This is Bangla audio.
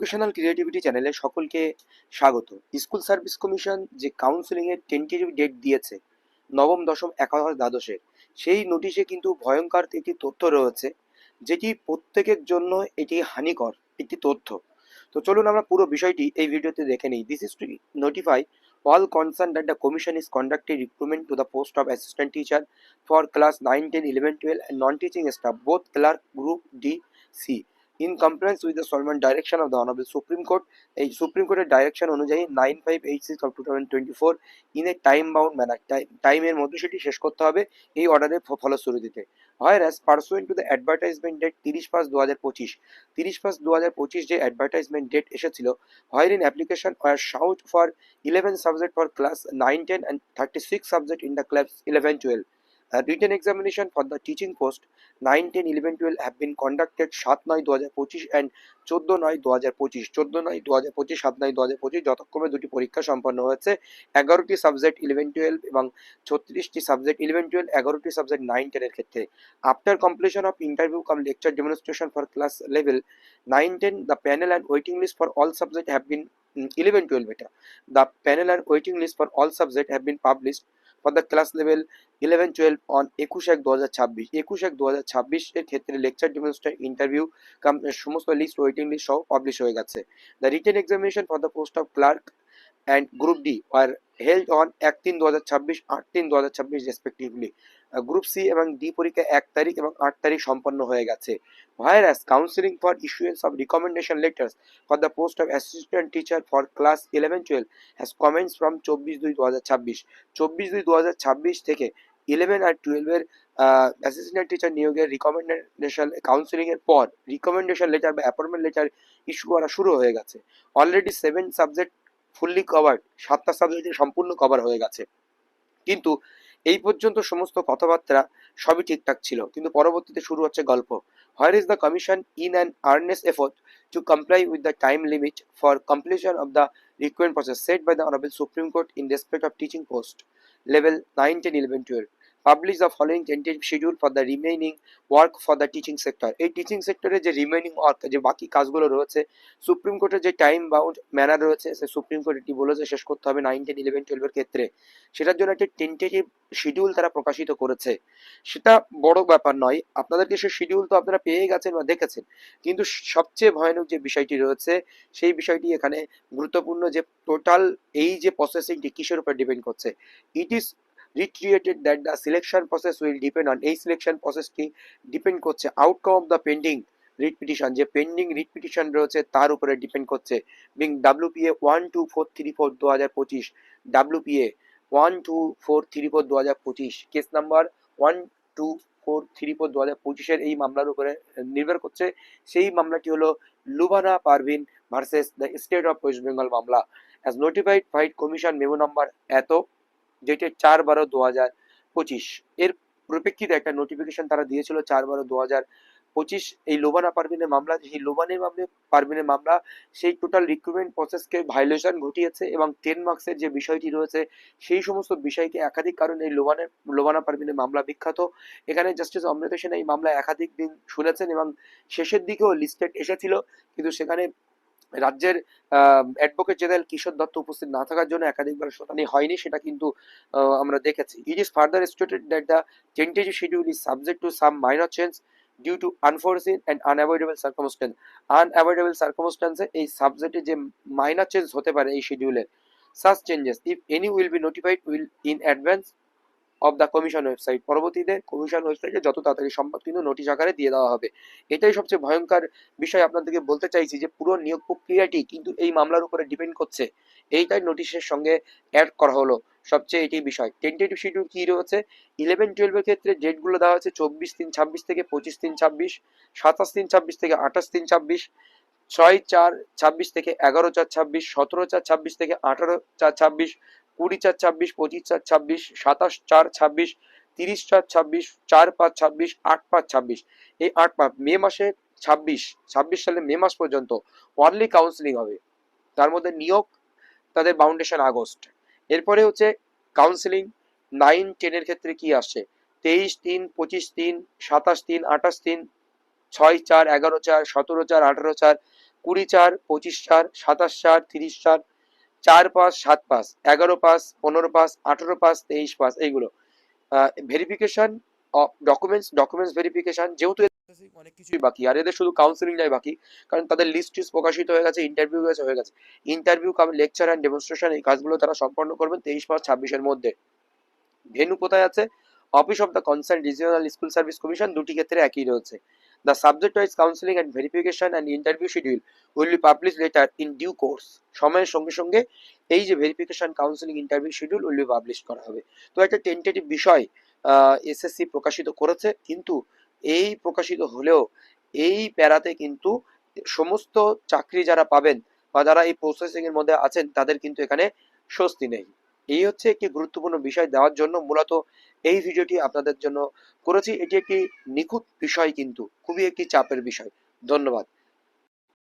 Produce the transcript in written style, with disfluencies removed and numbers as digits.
এডুকেশনাল ক্রিয়েটিভিটি চ্যানেলে সকলকে স্বাগত। স্কুল সার্ভিস কমিশন যে কাউন্সেলিং এর টেন্টেটিভ ডেট দিয়েছে নবম দশম একাদশ দ্বাদশের, সেই নোটিশে কিন্তু ভয়ঙ্কর একটি তথ্য রয়েছে, যেটি প্রত্যেকের জন্য এটি হানিকর একটি তথ্য। তো চলুন আমরা পুরো বিষয়টি এই ভিডিওতে দেখে নিই। This is to notify all concerned that the commission is conducting recruitment to the post of assistant teacher for class 9, 10, 11, 12 and non-teaching staff, both clerk group D, C, in compliance with the solemn direction of the Honorable Supreme Court. এই সুপ্রিম কোর্টের ডাইরেকশন অনুযায়ী 9586 of 2024 in a time bound manner, টাইমের মধ্যে সেটি শেষ করতে হবে এই অর্ডারের ফলশ্রুতিতে। Whereas pursuant to the advertisement date 30/5/2025, 30/5/2025 যে অ্যাডভার্টাইজমেন্ট ডেট এসেছিল, wherein application were sought for 11 subject for class 9, 10 and 36 subject in the class 11, 12. Written examination for the teaching post 9, 10, 11, 12 have been conducted 7/9/2025 and 14/9/2025, 14/9/2025, 7/9/2025 যথাক্রমে দুটি পরীক্ষা সম্পন্ন হয়েছে। 11টি সাবজেক্ট 11, 12 এবং 36টি সাবজেক্ট 11, 12, 11টি সাবজেক্ট 9, 10 এর ক্ষেত্রে। After completion of interview cum lecture demonstration for class level 9, 10, the panel and waiting list for all subject have been 11, 12 beta. The panel and waiting list for all subject have been published for the class level 11, 12 on 21/1/2026, 21/1/2026 এর ক্ষেত্রে লেকচার ডেমনস্ট্রেশন ইন্টারভিউ সমস্ত লিস্ট ওয়েটিং লিস্ট সহ পাবলিশ হয়ে গেছে। The written examination for the post of clerk and Group D were held on 1/3/2026, 8/3/2026 respectively. Group C এবং ডি পরীক্ষা 1 তারিখ এবং 8 তারিখ সম্পন্ন হয়ে গেছে। Whereas counseling for issuance of recommendation letters for the post of assistant teacher for class 11, 12 has commenced from 24/2/2026, 24/2/2026 থেকে 11 আর 12 এর অ্যাসিস্ট্যান্ট টিচার নিয়োগের রিকমেন্ডেশন কাউন্সিলিং এর পর রিকমেন্ডেশন লেটার বা অ্যাপয়েন্টমেন্ট লেটার ইস্যু করা শুরু হয়ে গেছে। অলরেডি 7 সাবজেক্ট ফুললি কভার্ড, 7টা সাবজেক্টে সম্পূর্ণ কভার হয়ে গেছে। কিন্তু এই পর্যন্ত সমস্ত কথাবার্তা সবই ঠিকঠাক ছিল, কিন্তু পরবর্তীতে শুরু হচ্ছে গল্প। Where is the commission in an earnest effort to comply with the time limit for completion of the requirement process set by the Honorable Supreme Court in respect of teaching post level 9, 10, 11, 12, publish the following tentative schedule for the remaining work for the teaching sector. এই টিচিং সেক্টরে যে রিমেইনিং ওয়ার্ক, যে বাকি কাজগুলো রয়েছে, সুপ্রিম কোর্টের যে টাইম বাউন্ড ম্যানার রয়েছে, সে সুপ্রিম কোর্ট এটি বলেছে শেষ করতে হবে 9, 10, 11, 12 এর ক্ষেত্রে। সেটার জন্য একটি টেন্টেটিভ শিডিউল তারা প্রকাশিত করেছে। সেটা বড় ব্যাপার নয়, আপনাদেরকে সে শিডিউল তো আপনারা পেয়ে গেছেন বা দেখেছেন, কিন্তু সবচেয়ে ভয়ানক যে বিষয়টি রয়েছে সেই বিষয়টি এখানে গুরুত্বপূর্ণ, যে টোটাল এই যে প্রসেসিংটি কিসের উপর ডিপেন্ড করছে। It is reiterated that the selection process will depend on, এই সিলেকশন প্রসেসটি ডিপেন্ড করছে outcome of the pending writ petition, যে পেন্ডিং রিট পিটিশন রয়েছে তার উপরে ডিপেন্ড করছে। Being WPA 12434 2025, WPA 12434 2025, case number 12434 2025 এই মামলার উপরে নির্ভর করছে। সেই মামলাটি হলো Lubana Parveen versus the state of West Bengal মামলা, as notified fied commission memo number এত ডেটেড 4/12/2025। এর পরিপ্রেক্ষিতে একটা নোটিফিকেশন তারা দিয়েছিল 4/12/2025। এই লোবানা পারভিনের মামলা, সেই পারভিনের মামলা সেই টোটাল রিক্রুটমেন্ট প্রসেসকে ভায়োলেশন ঘটিয়েছে এবং 10 মার্কসের যে বিষয়টি রয়েছে সেই সমস্ত বিষয়কে একাধিক কারণে এই লোবানা পারভিনের মামলা বিখ্যাত। এখানে জাস্টিস অমৃতা সেন এই মামলা একাধিক দিন শুনেছেন এবং শেষের দিকেও লিস্টেড এসেছিল, কিন্তু সেখানে রাজ্যের অ্যাডভোকেট জেনারেল কিশোর দত্ত উপস্থিত না থাকার জন্য একাধিকবার শুনানি হয়নি, সেটা কিন্তু আমরা দেখেছি। It is further stated that the tentative schedule is subject to some minor change due to unforeseen and unavoidable circumstance. Unavoidable সার্কামস্ট্যান্সে এই সাবজেক্টে যে মাইনর চেঞ্জ হতে পারে এই শিডিউলের, such changes if any will be notified will in advance of the commission website, পরবর্তীতে কমিশন ওয়েবসাইটে যত তাড়াতাড়ি সম্ভব কিন্তু নোটিশ আকারে দিয়ে দেওয়া হবে। এটাই সবচেয়ে ভয়ঙ্কর বিষয় আপনাদেরকে বলতে চাইছি, যে পুরো নিয়োগ প্রক্রিয়াটি কিন্তু এই মামলার উপরে ডিপেন্ড করছে। এইটাই নোটিশের সঙ্গে অ্যাড করা হলো সবচেয়ে এটি বিষয়। টেন্টেটিভ শিডিউল কি রয়েছে, 11, 12 এর ক্ষেত্রে ডেটগুলো দেওয়া হচ্ছে 24/3/26 থেকে 25/3/26, 27/3/26 থেকে 28/3/26, 6/4/26 থেকে 11/4/26, 17/4/26 থেকে 18/4/26, 20/4/26, 25/4/26, 27/4/26, 30/4/26, 4/5/26, 8/5/26। এই 8 মে মাসে 26 সালে মে মাস পর্যন্ত ওয়ানলি কাউন্সিলিং হবে, তার মধ্যে নিয়োগ তাদের বাউন্ডেশন আগস্ট। এরপরে হচ্ছে কাউন্সিলিং 9, 10 এর ক্ষেত্রে কি আসছে, 23/3, 25/3, 27/3, 28/3, 6/4, 11/4, 17/4, 18/4, 20/4, 25/4, 27/4, 30/4, 4 pass, 7 pass, 11 pass, 15 pass, 18 pass, 23 pass, এইগুলো ভেরিফিকেশন ডকুমেন্টস ভেরিফিকেশন, যেহেতু অনেক কিছুই বাকি, আর এদের শুধু কাউন্সিলিংটাই বাকি, কারণ তাদের লিস্ট প্রকাশিত হয়ে গেছে, ইন্টারভিউ হয়ে গেছে। ইন্টারভিউ লেকচার অ্যান্ড ডেমনস্ট্রেশন এই কাজগুলো তারা সম্পন্ন করবেন 23 মার্চ 26-এর মধ্যে। ভেন্যু কোথায় আছে? Office of the concern regional school service commission, দুটি ক্ষেত্রে একই রয়েছে। The subject wise counselling and verification and interview schedule will be publish later in due course. সময়ের সঙ্গে সঙ্গে এই যে verification, counselling, interview schedule will be publish করা হবে। তো একটা টেন্টেটিভ বিষয় এসএসসি প্রকাশিত করেছে, কিন্তু এই প্রকাশিত হলেও এই প্যারাতে কিন্তু সমস্ত চাকরি যারা পাবেন বা যারা এই প্রসেসিং এর মধ্যে আছেন তাদের কিন্তু এখানে স্বস্তি নেই। এই হচ্ছে একটি গুরুত্বপূর্ণ বিষয় দেওয়ার জন্য মূলত এই ভিডিওটি আপনাদের জন্য করেছি। এটি একটি নিখুঁত বিষয়, কিন্তু খুবই একটি চাপের বিষয়। ধন্যবাদ।